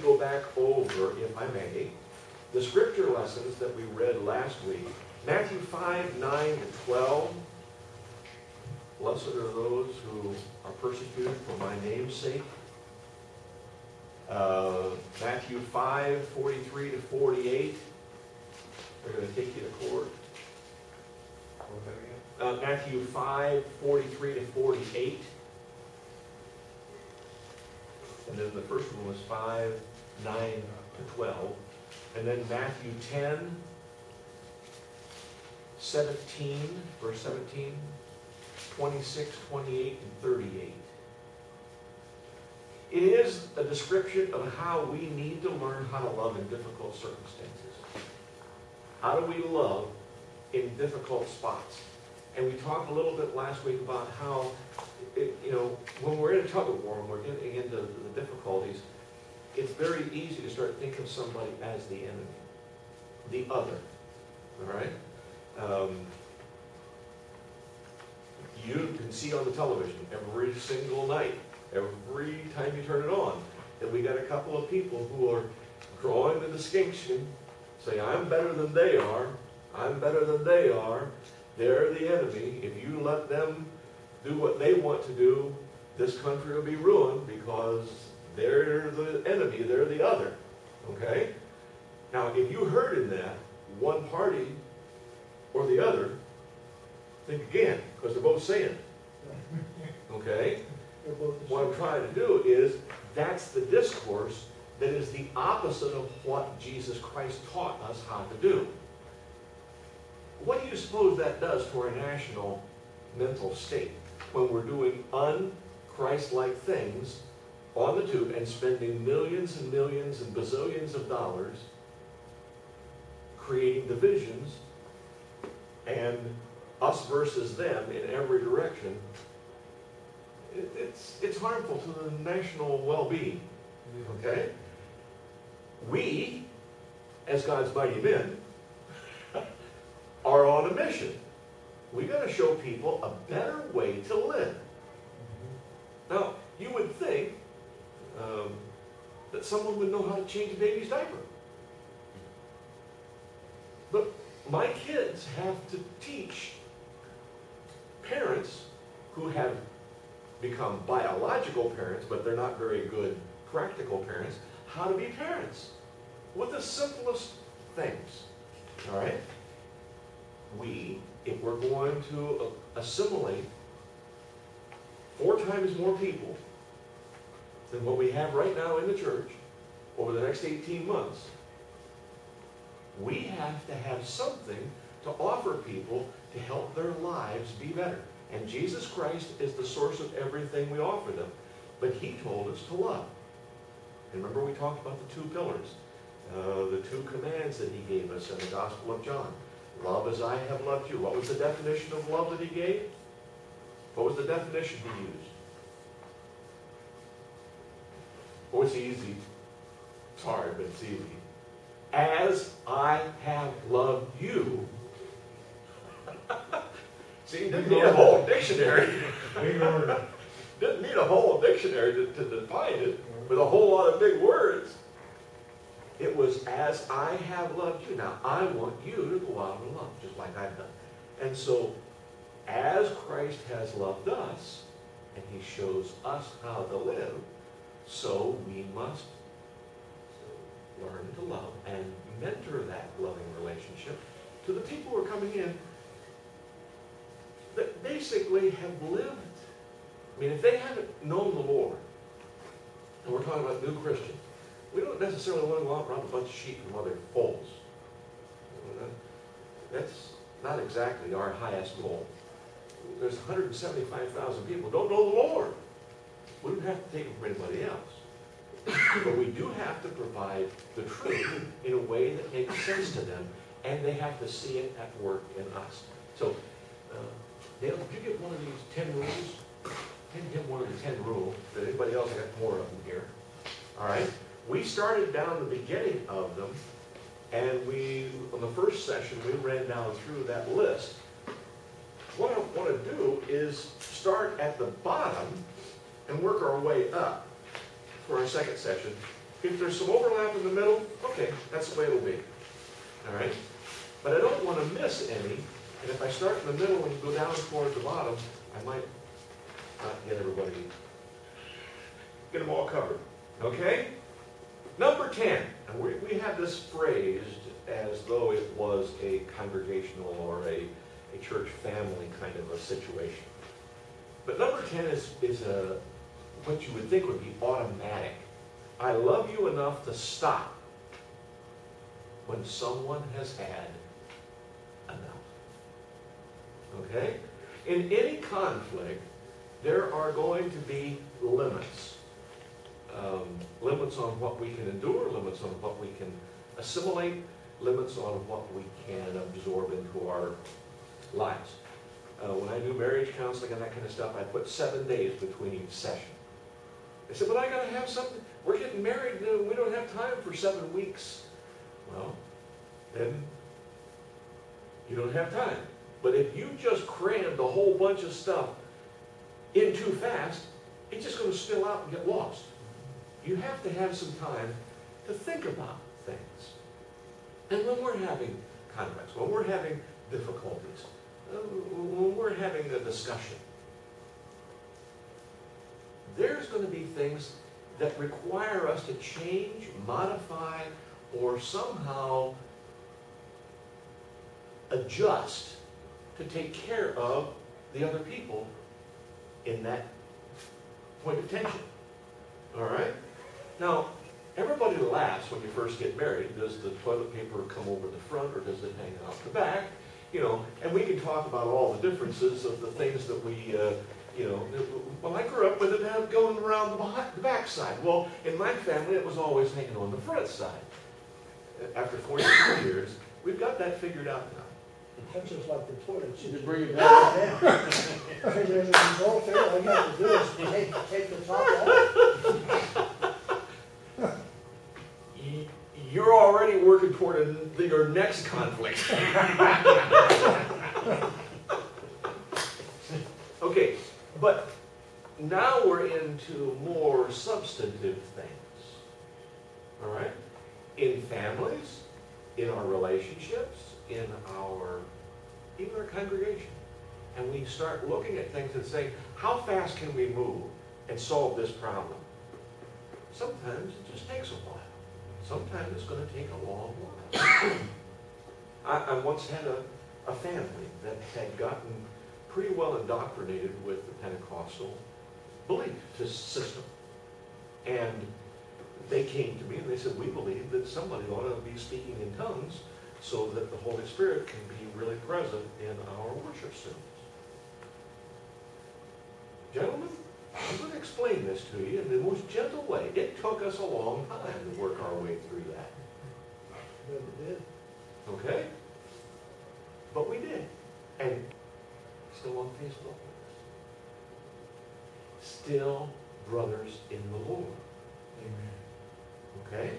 go back over, if I may, the scripture lessons that we read last week. Matthew 5, 9 to 12. Blessed are those who are persecuted for my name's sake. Matthew 5, 43 to 48. They're going to take you to court. Matthew 5, 43 to 48. And then the first one was 5, 9 to 12. And then Matthew 10, 17, verse 17, 26, 28, and 38. It is a description of how we need to learn how to love in difficult circumstances. How do we love in difficult spots? And we talked a little bit last week about how, when we're in a tug of war and we're getting into the difficulties, it's very easy to start thinking of somebody as the enemy, the other. All right? You can see on the television every single night, every time you turn it on, that we got a couple of people who are drawing the distinction, saying, I'm better than they are, I'm better than they are, they're the enemy. If you let them do what they want to do, this country will be ruined because they're the enemy, they're the other. Okay? Now, if you heard in that one party or the other, think again, because they're both saying it. Okay? What I'm trying to do is, that's the discourse that is the opposite of what Jesus Christ taught us how to do. What do you suppose that does to our national mental state when we're doing un-Christ-like things on the tube and spending millions and millions and bazillions of dollars creating divisions and us versus them in every direction? It's harmful to the national well-being. Okay? We, as God's mighty men, are on a mission. We got to show people a better way to live. Now, you would think that someone would know how to change a baby's diaper. But my kids have to teach parents who have become biological parents, but they're not very good practical parents, how to be parents with the simplest things. All right? If we're going to assimilate 4 times more people than what we have right now in the church over the next 18 months, we have to have something to offer people to help their lives be better. And Jesus Christ is the source of everything we offer them. But He told us to love. And remember we talked about the 2 pillars, the 2 commands that He gave us in the Gospel of John. Love as I have loved you. What was the definition of love that He gave? What was the definition He used? Oh, it's easy. It's hard, but it's easy. As I have loved you. See, didn't need a whole dictionary. Didn't need a whole dictionary to define it with a whole lot of big words. It was as I have loved you. Now, I want you to go out and love, just like I've done. And so, as Christ has loved us, and He shows us how to live, so we must learn to love and mentor that loving relationship to the people who are coming in that basically have lived. I mean, if they haven't known the Lord, and we're talking about new Christians, we don't necessarily want to go out around a bunch of sheep and mother foals. That's not exactly our highest goal. There's 175,000 people who don't know the Lord. We don't have to take them from anybody else. But we do have to provide the truth in a way that makes sense to them, and they have to see it at work in us. So, Dale, did you get one of these 10 rules? I didn't get one of the 10 rules. Did anybody else? I got more of them here. All right. We started down the beginning of them, and on the first session, we ran down through that list. What I want to do is start at the bottom and work our way up for our second session. If there's some overlap in the middle, okay, that's the way it'll be. All right? But I don't want to miss any, and if I start in the middle and go down toward the bottom, I might not get everybody, get them all covered. Okay? Number 10, and we have this phrased as though it was a congregational or a church family kind of a situation. But number 10 is what you would think would be automatic. I love you enough to stop when someone has had enough. Okay? In any conflict, there are going to be limits. Limits on what we can endure, limits on what we can assimilate, limits on what we can absorb into our lives. When I do marriage counseling and that kind of stuff, I put 7 days between each session. They said, but I got to have something. We're getting married and we don't have time for 7 weeks. Well, then you don't have time. But if you just crammed a whole bunch of stuff in too fast, it's just going to spill out and get lost. You have to have some time to think about things. And when we're having conflicts, when we're having difficulties, when we're having a discussion, there's going to be things that require us to change, modify, or somehow adjust to take care of the other people in that point of tension. All right? Now, everybody laughs when you first get married. Does the toilet paper come over the front or does it hang out the back? You know, and we can talk about all the differences of the things that we, you know, well, I grew up with it going around the back side. Well, in my family, it was always hanging on the front side. After 42 years, we've got that figured out now. That's just like the toilet. You just bring it down. There's a result there. All you have to do is take the top off. You're already working toward your next conflict. Okay, but now we're into more substantive things. All right? In families, in our relationships, in even our congregation. And we start looking at things and saying, how fast can we move and solve this problem? Sometimes it just takes a while. Sometimes it's going to take a long while. I once had a family that had gotten pretty well indoctrinated with the Pentecostal belief system. And they came to me and they said, we believe that somebody ought to be speaking in tongues so that the Holy Spirit can be really present in our worship service. Gentlemen, I'm going to explain this to you in the most gentle way. It took us a long time to work our way through that. But it did. Okay? But we did. And still on Facebook with us. Still brothers in the Lord. Amen. Okay?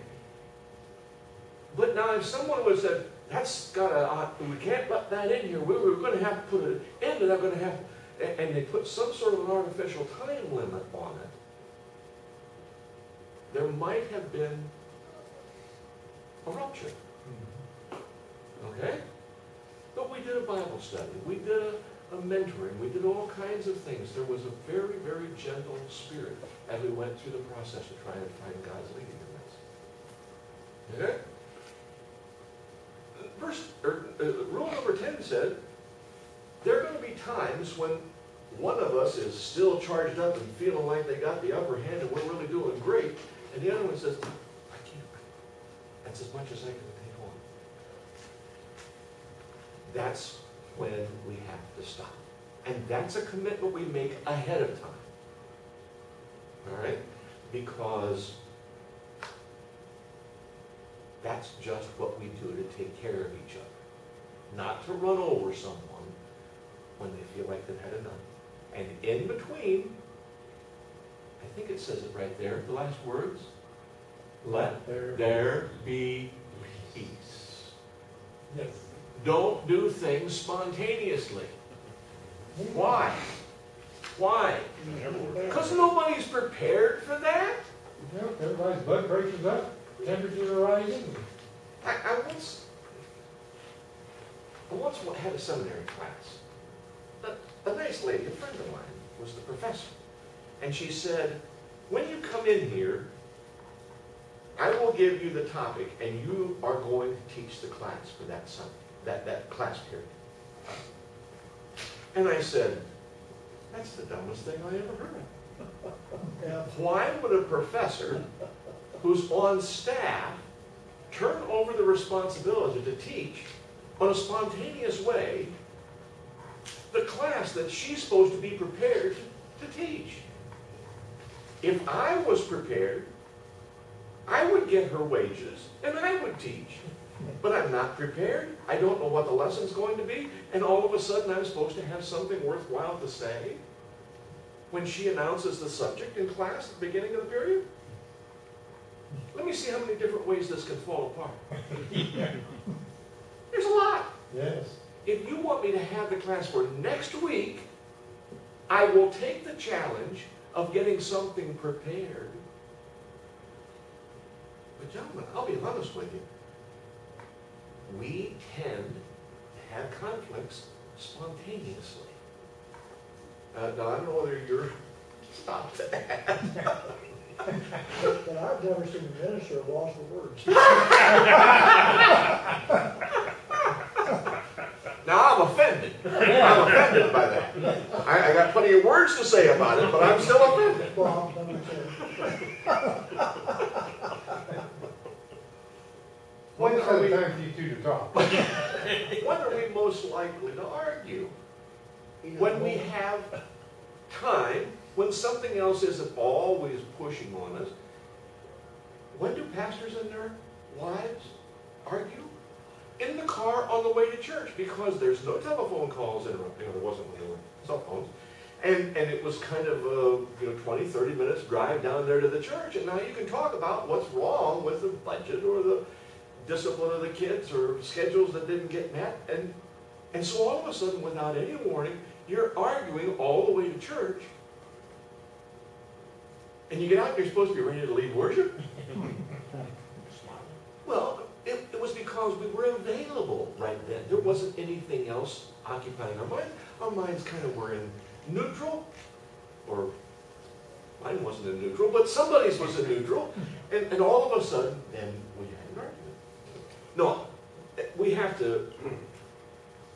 But now if someone was said, that's got a, we can't let that in here. We're going to have to put an end to that. We're going to have, and they put some sort of an artificial time limit on it. There might have been a rupture. Okay? But we did a Bible study. We did a mentoring. We did all kinds of things. There was a very, very gentle spirit as we went through the process of trying to find God's leading in this. Okay? Rule number 10 said, there are going to be times when one of us is still charged up and feeling like they got the upper hand and we're really doing great, and the other one says, I can't. That's as much as I can take on. That's when we have to stop. And that's a commitment we make ahead of time. All right? Because that's just what we do to take care of each other. Not to run over someone when they feel like they've had enough. And in between, I think it says it right there, the last words, let there be peace. Yes. Don't do things spontaneously. Why? Why? Because nobody's prepared for that. You know, everybody's blood pressure's up, temperatures are rising. I once had a seminary class. A nice lady, a friend of mine, was the professor. And she said, when you come in here, I will give you the topic, and you are going to teach the class for that class period. And I said, that's the dumbest thing I ever heard of. Yeah. Why would a professor who's on staff turn over the responsibility to teach on a spontaneous way the class that she's supposed to be prepared to teach? If I was prepared, I would get her wages and I would teach. But I'm not prepared. I don't know what the lesson's going to be, and all of a sudden I'm supposed to have something worthwhile to say when she announces the subject in class at the beginning of the period? Let me see how many different ways this can fall apart. There's a lot. Yes. If you want me to have the class for next week, I will take the challenge of getting something prepared. But gentlemen, I'll be honest with you. We tend to have conflicts spontaneously. Now, I don't know whether you're stopped at that. But I've never seen a minister lost for words. Now, I'm offended. I'm offended by that. I got plenty of words to say about it, but I'm still offended. Well, I'm not saying. When's the time for you two to talk? When are we most likely to argue? When we have time, when something else isn't always pushing on us. When do pastors and their wives argue? In the car on the way to church, because there's no telephone calls interrupting. There wasn't when there were cell phones. And it was kind of a 20, 30 minutes drive down there to the church. And now you can talk about what's wrong with the budget or the discipline of the kids or schedules that didn't get met. And so all of a sudden, without any warning, you're arguing all the way to church. And you get out and you're supposed to be ready to lead worship. Well, it was because we were available right then. There wasn't anything else occupying our mind. Our minds kind of were in neutral, or mine wasn't in neutral, but somebody's was in neutral. And all of a sudden, then we had an argument. No, we have to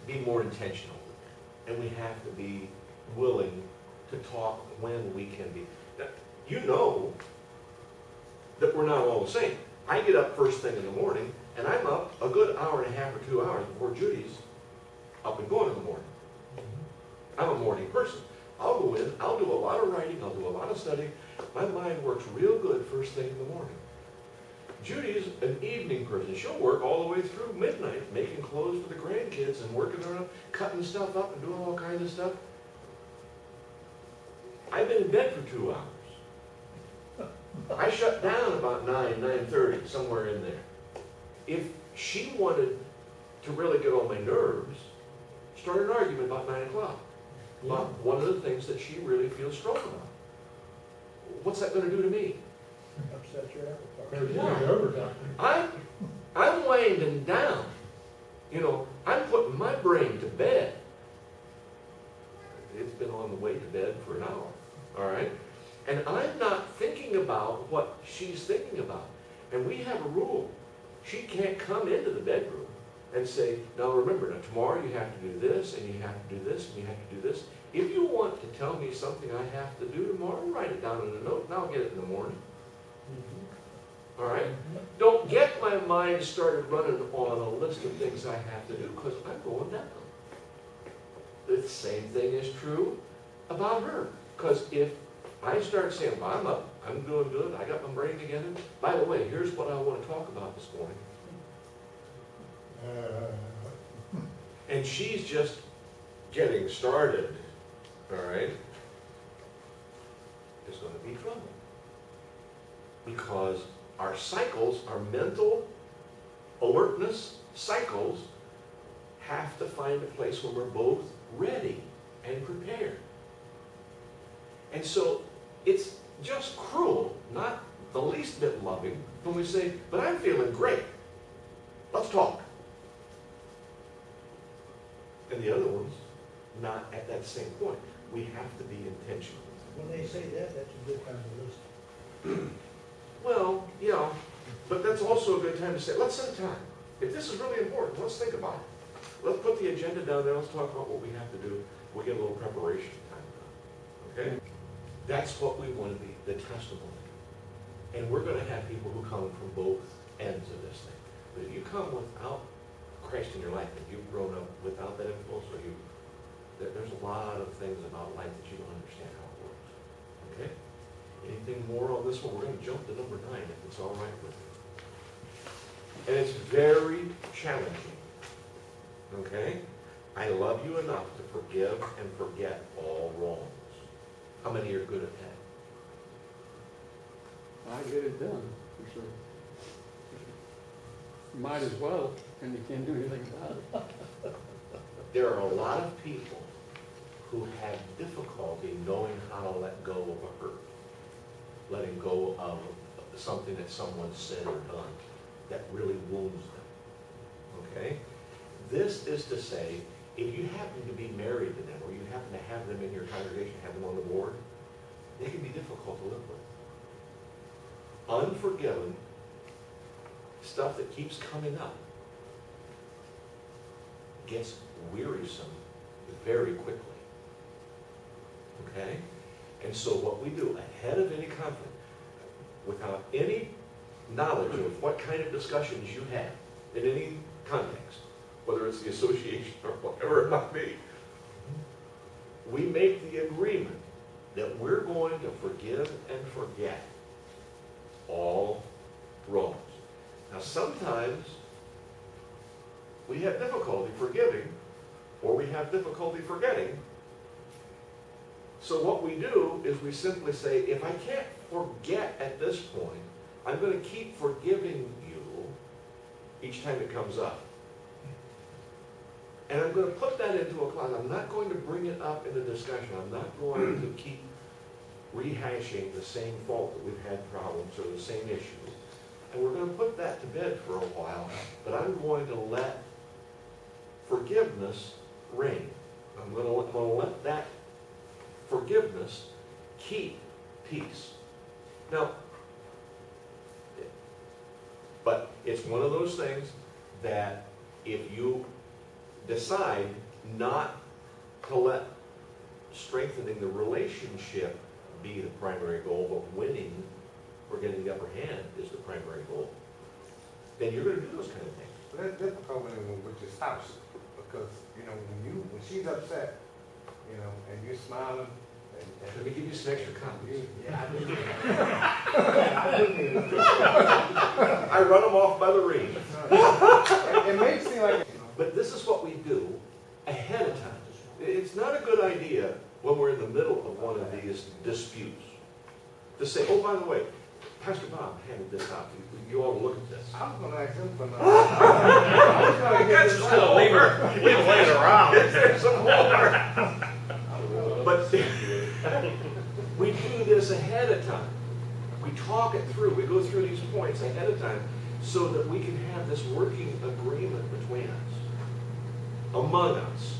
be more intentional. And we have to be willing to talk when we can be. Now, you know that we're not all the same. I get up first thing in the morning, and I'm up a good hour and a half or 2 hours before Judy's up and going in the morning. I'm a morning person. I'll go in, I'll do a lot of writing, I'll do a lot of studying. My mind works real good first thing in the morning. Judy's an evening person. She'll work all the way through midnight, making clothes for the grandkids and working around, cutting stuff up and doing all kinds of stuff. I've been in bed for 2 hours. I shut down about 9:30, somewhere in there. If she wanted to really get on my nerves, start an argument about 9 o'clock. About one of the things that she really feels strong about. What's that going to do to me? Upset your apple Better cart. do it overtime. I'm winding down. I'm putting my brain to bed. It's been on the way to bed for an hour, all right? And I'm not thinking about what she's thinking about. And we have a rule. She can't come into the bedroom and say, now remember, tomorrow you have to do this, and you have to do this, and you have to do this. If you want to tell me something I have to do tomorrow, write it down in a note, and I'll get it in the morning. All right? Don't get my mind started running on a list of things I have to do, because I'm going down. The same thing is true about her. Because if I start saying, well, I'm up, I'm doing good, I got my brain together. By the way, here's what I want to talk about this morning. And she's just getting started, all right? There's going to be trouble. Because our cycles, our mental alertness cycles, have to find a place where we're both ready and prepared. And so it's just cruel not the least bit loving when we say, but I'm feeling great. Let's talk. And the other ones, not at that same point. We have to be intentional. When they say that, that's a good time to listen. Well, yeah, but that's also a good time to say, let's set a time. If this is really important, let's think about it. Let's put the agenda down there, let's talk about what we have to do. We'll get a little preparation time done, okay? That's what we want to be, the testimony. And we're going to have people who come from both ends of this thing. But if you come without Christ in your life, if you've grown up without that influence, or there's a lot of things about life that you don't understand how it works, okay? Anything more on this one? We're going to jump to number 9, if it's all right with you. And it's very challenging, okay? I love you enough to forgive and forget all wrongs. How many are good at that? I get it done, for sure. You might as well, and you can't do anything about it. There are a lot of people who have difficulty knowing how to let go of a hurt, letting go of something that someone said or done that really wounds them, okay? This is to say, if you happen to be married to them, or you happen to have them in your congregation, have them on the board, they can be difficult to live with. Unforgiven stuff that keeps coming up gets wearisome very quickly, okay? And so what we do ahead of any conflict, without any knowledge of what kind of discussions you have in any context, whether it's the association or whatever it might be, we make the agreement that we're going to forgive and forget all wrongs. Now sometimes we have difficulty forgiving, or we have difficulty forgetting. So what we do is we simply say, if I can't forget at this point, I'm going to keep forgiving you each time it comes up. And I'm going to put that into a clause. I'm not going to bring it up in the discussion. I'm not going to keep rehashing the same fault that we've had problems or the same issues. And we're going to put that to bed for a while, but I'm going to let forgiveness reign. I'm going to let that forgiveness keep peace. Now, but it's one of those things that if you decide not to let strengthening the relationship be the primary goal, but winning or getting the upper hand is the primary goal, then you're going to do those kind of things. But that's difficult with your spouse, because, you know, when she's upset, you know, and you're smiling, Let me give you some extra copies. I run them off by the reed. It may seem like, But this is what we do ahead of time. It's not a good idea when we're in the middle of one of these disputes to say, oh, by the way, Pastor Bob handed this out. You ought to look at this. I was going to ask him for That's still leave it around. There's some more. But we do this ahead of time. We talk it through. We go through these points ahead of time so that we can have this working agreement between us, among us,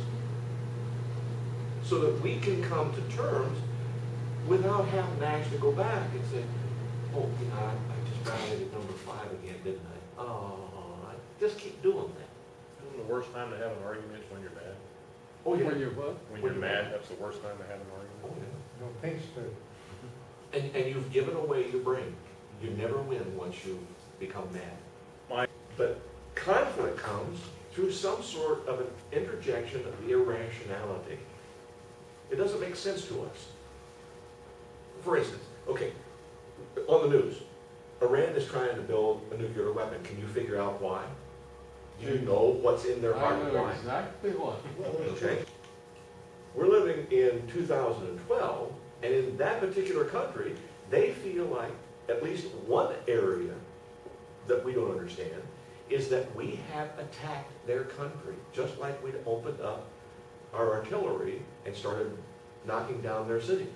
so that we can come to terms without having to actually go back and say, oh, I just violated number 5 again, didn't I? Oh, I just keep doing that. Isn't the worst time to have an argument is when you're mad? Oh, yeah. When you're what? When you're mad, that's the worst time to have an Oh, argument. yeah. no pinch to. And you've given away your brain. You never win once you become mad. But conflict comes through some sort of an interjection of irrationality. It doesn't make sense to us. For instance, okay, on the news, Iran is trying to build a nuclear weapon. Can you figure out why? Do you know what's in their heart I and know why? exactly what. Okay. We're living in 2012, and in that particular country, they feel like at least one area that we don't understand is that we have attacked their country, just like we'd opened up our artillery and started knocking down their cities.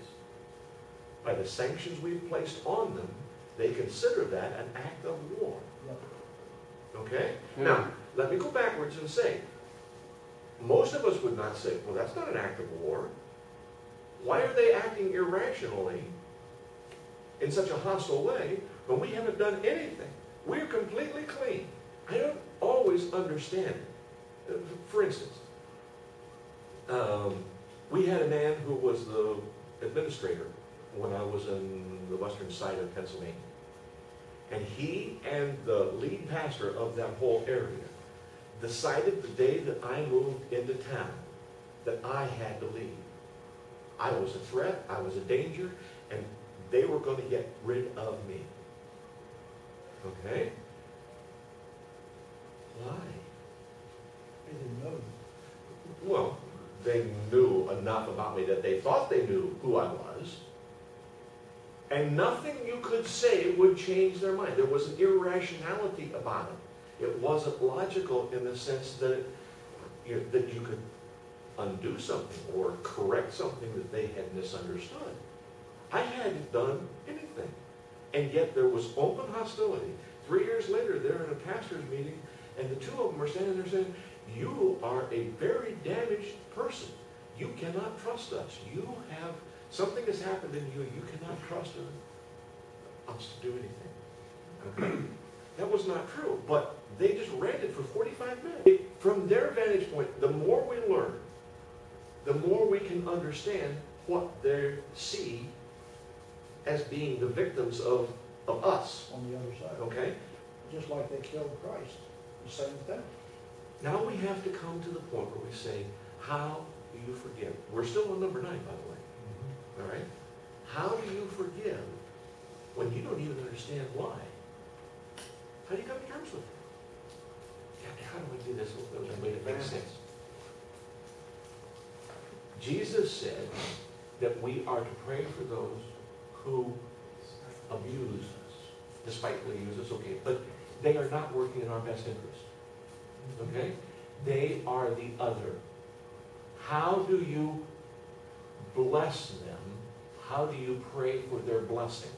By the sanctions we've placed on them, they consider that an act of war. Yeah. Okay? Yeah. Now, let me go backwards and say, most of us would not say, well, that's not an act of war. Why are they acting irrationally in such a hostile way when we haven't done anything? We're completely clean. I don't always understand it. For instance, we had a man who was the administrator when I was in the western side of Pennsylvania. And he and the lead pastor of that whole area decided the day that I moved into town that I had to leave. I was a threat, I was a danger, and they were going to get rid of me. Okay? Why? They didn't know. Well, they knew enough about me that they thought they knew who I was. And nothing you could say would change their mind. There was an irrationality about it. It wasn't logical in the sense that, that you could undo something or correct something that they had misunderstood. I hadn't done anything. And yet there was open hostility. 3 years later, they're in a pastor's meeting, and the two of them are standing there saying, you are a very damaged person. You cannot trust us. You have, something has happened in you. You cannot trust us to do anything. Okay? That was not true, but they just ranted for 45 minutes. From their vantage point, the more we learn, the more we can understand what they see as being the victims of us. On the other side. Okay? Just like they killed Christ. The same thing. Now we have to come to the point where we say, how do you forgive? We're still on number 9, by the way. All right? How do you forgive when you don't even understand why? How do you come to terms with it? Yeah, how do I do this in a way that makes sense? Jesus said that we are to pray for those who abuse us, despitefully use us, okay, but they are not working in our best interest. Okay? They are the other. How do you bless them? How do you pray for their blessing?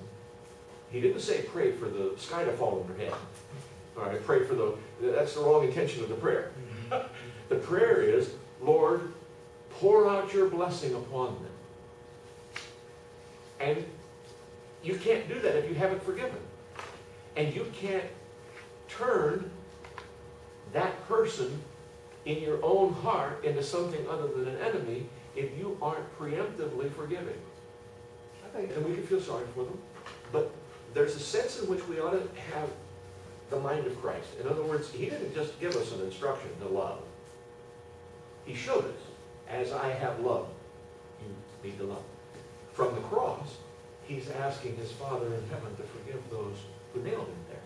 He didn't say pray for the sky to fall on their head. All right, pray for that's the wrong intention of the prayer. The prayer is, Lord, pour out your blessing upon them. And you can't do that if you haven't forgiven. And you can't turn that person in your own heart into something other than an enemy if you aren't preemptively forgiving. And we can feel sorry for them, but there's a sense in which we ought to have the mind of Christ. In other words, he didn't just give us an instruction to love. He showed us, as I have loved, you need to love. From the cross, he's asking his Father in heaven to forgive those who nailed him there.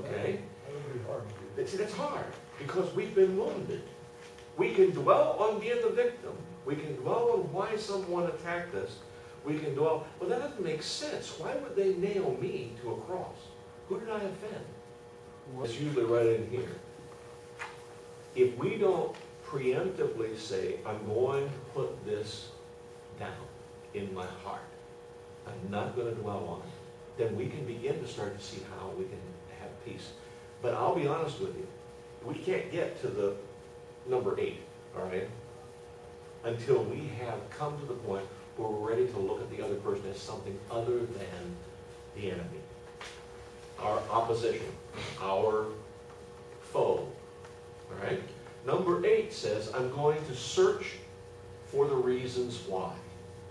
Okay? That would be hard to do. See, that's hard, because we've been wounded. We can dwell on being the victim. We can dwell on why someone attacked us. We can dwell, well, that doesn't make sense. Why would they nail me to a cross? Who did I offend? It's usually right in here. If we don't preemptively say, I'm going to put this down in my heart, I'm not going to dwell on it, then we can begin to start to see how we can have peace. But I'll be honest with you, we can't get to the number 8, all right, until we have come to the point where we're ready to look at the other person as something other than the enemy, our opposition, our foe, all right? Number 8 says, I'm going to search for the reasons why.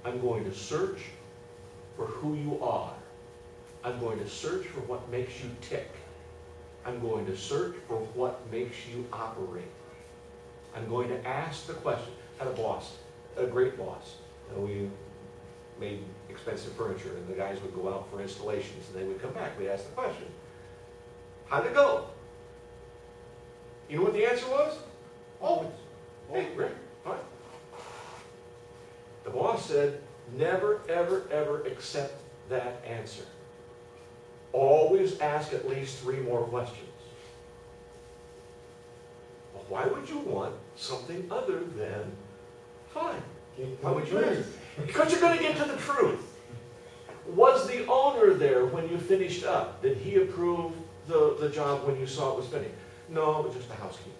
I'm going to search for who you are. I'm going to search for what makes you tick. I'm going to search for what makes you operate. I'm going to ask the question. I had a boss, a great boss, and we made expensive furniture, and the guys would go out for installations, and they would come back. We'd ask the question, how'd it go? You know what the answer was? Always. Hey, Rick, fine. The boss said, never, ever, ever accept that answer. Always ask at least 3 more questions. Well, why would you want something other than fine? Why would you ask? Because you're going to get to the truth. Was the owner there when you finished up? Did he approve the job when you saw it was finished? No, it was just a housekeeper.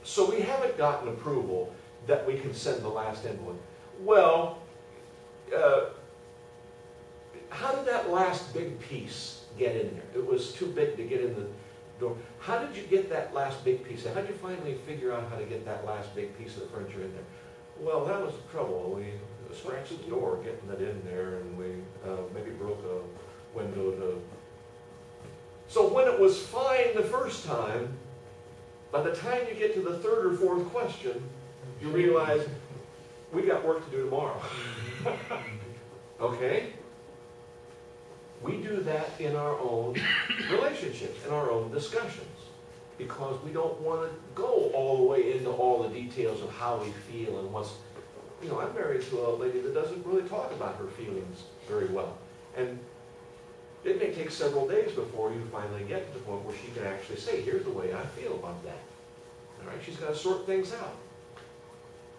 So we haven't gotten approval that we can send the last invoice. Well, how did that last big piece get in there? It was too big to get in the door. How did you get that last big piece? How did you finally figure out how to get that last big piece of the furniture in there? Well, that was the trouble. We scratched the door getting it in there, and we maybe broke a window to... So when it was fine the first time, by the time you get to the third or fourth question, you realize, we got work to do tomorrow. Okay? We do that in our own relationships, in our own discussions, because we don't want to go all the way into all the details of how we feel and what's... You know, I'm married to a lady that doesn't really talk about her feelings very well. And it may take several days before you finally get to the point where she can actually say, here's the way I feel about that. All right, she's got to sort things out.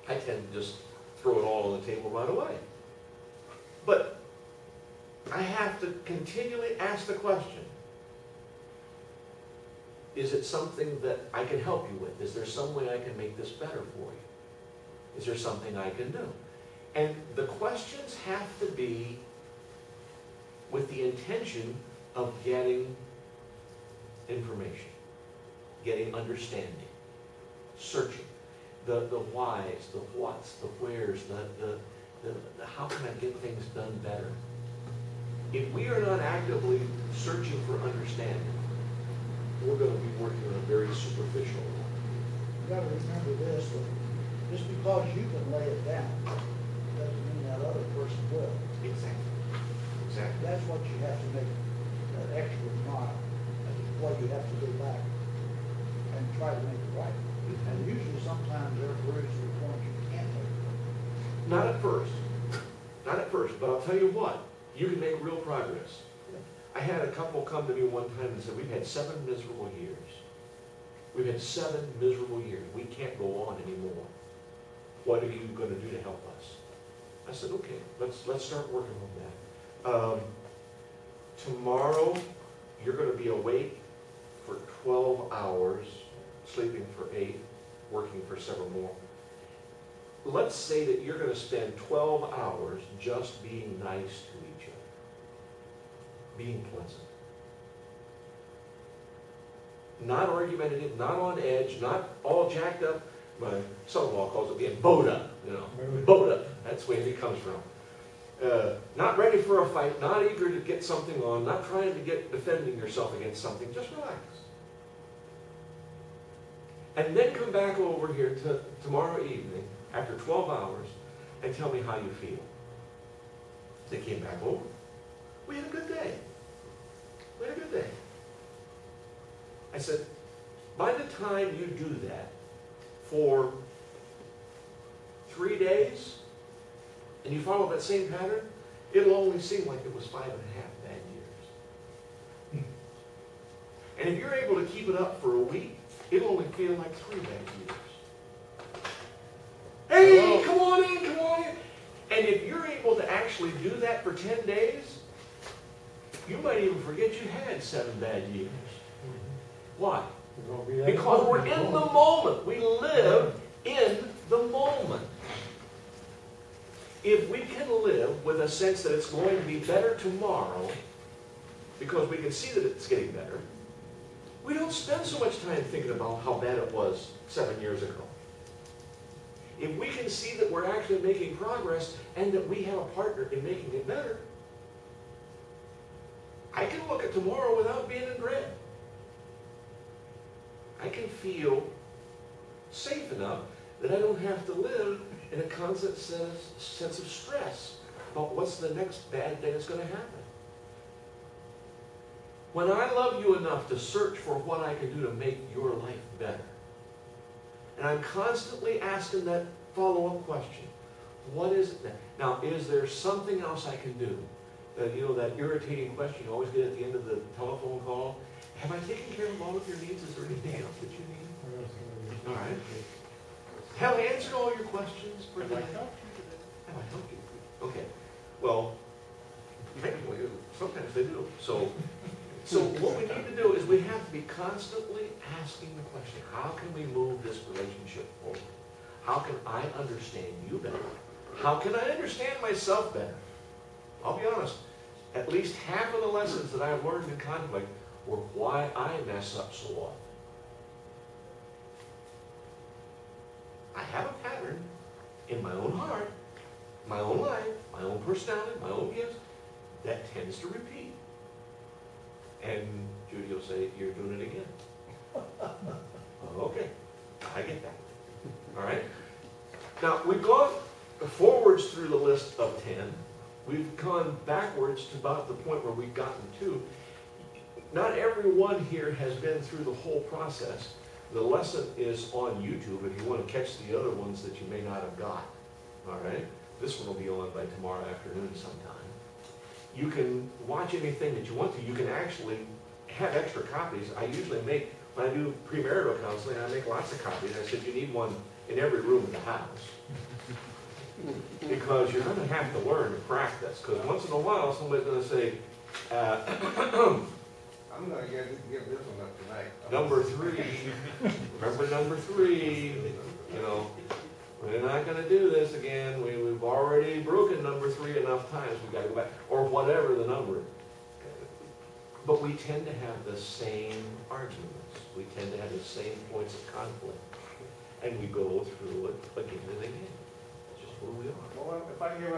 I tend to just throw it all on the table right away. But I have to continually ask the question, is it something that I can help you with? Is there some way I can make this better for you? Is there something I can do? And the questions have to be with the intention of getting information, getting understanding, searching, the whys, the whats, the wheres, the how can I get things done better. If we are not actively searching for understanding, we're going to be working on a very superficial level. You gotta remember this, that just because you can lay it down, doesn't mean that other person will. Exactly. Exactly. That's what you have to make, that extra mile. That's what you have to go back and try to make it right. And usually sometimes there are words to the point you can't make it right. Not at first. Not at first, but I'll tell you what, you can make real progress. I had a couple come to me one time and said, we've had 7 miserable years. We've had 7 miserable years. We can't go on anymore. What are you going to do to help us? I said, okay, let's start working on that. Tomorrow, you're going to be awake for 12 hours, sleeping for 8, working for several more. Let's say that you're going to spend 12 hours just being nice to each other, being pleasant. Not argumentative, not on edge, not all jacked up. My son-in-law calls it being bowed up, you know, bowed up. That's where he comes from. Not ready for a fight, not eager to get something on, not trying to get defending yourself against something. Just relax. And then come back over here to tomorrow evening, after 12 hours, and tell me how you feel. They came back over. We had a good day. We had a good day. I said, by the time you do that for 3 days, and you follow that same pattern, it'll only seem like it was 5.5 bad years. And if you're able to keep it up for a week, it'll only feel like 3 bad years. Hey, come on in, come on in. And if you're able to actually do that for 10 days, you might even forget you had 7 bad years. Why? Because we're in the moment. We live in the moment. If we can live with a sense that it's going to be better tomorrow, because we can see that it's getting better, we don't spend so much time thinking about how bad it was 7 years ago. If we can see that we're actually making progress and that we have a partner in making it better, I can look at tomorrow without being in dread. I can feel safe enough that I don't have to live in a constant sense of stress about what's the next bad thing that's going to happen. When I love you enough to search for what I can do to make your life better, and I'm constantly asking that follow-up question, what is it now? Is there something else I can do? You know, that irritating question you always get at the end of the telephone call, have I taken care of all of your needs? Is there anything else that you need? All right. Have I answered all your questions for today? Have I helped you? Okay. Well, Maybe, sometimes they do. So what we need to do is we have to be constantly asking the question, how can we move this relationship forward? How can I understand you better? How can I understand myself better? I'll be honest, at least half of the lessons that I've learned in conflict were why I mess up so often. I have a pattern in my own heart, my own life, my own personality, my own gifts, that tends to repeat. And Judy will say, you're doing it again. Okay, I get that. All right? Now, we've gone forwards through the list of 10. We've gone backwards to about the point where we've gotten to. Not everyone here has been through the whole process. The lesson is on YouTube if you want to catch the other ones that you may not have got. All right? This one will be on by tomorrow afternoon sometime. You can watch anything that you want to. You can actually have extra copies. I usually make, when I do premarital counseling, I make lots of copies. I said you need one in every room in the house. Because you're going to have to learn to practice. Because once in a while, somebody's going to say, I'm gonna give this one up tonight. number 3, remember number 3, you know, we're not gonna do this again, we've already broken number 3 enough times, we gotta go back, or whatever the number. But we tend to have the same arguments, we tend to have the same points of conflict, and we go through it again and again. It's just who we are. Well, if I can give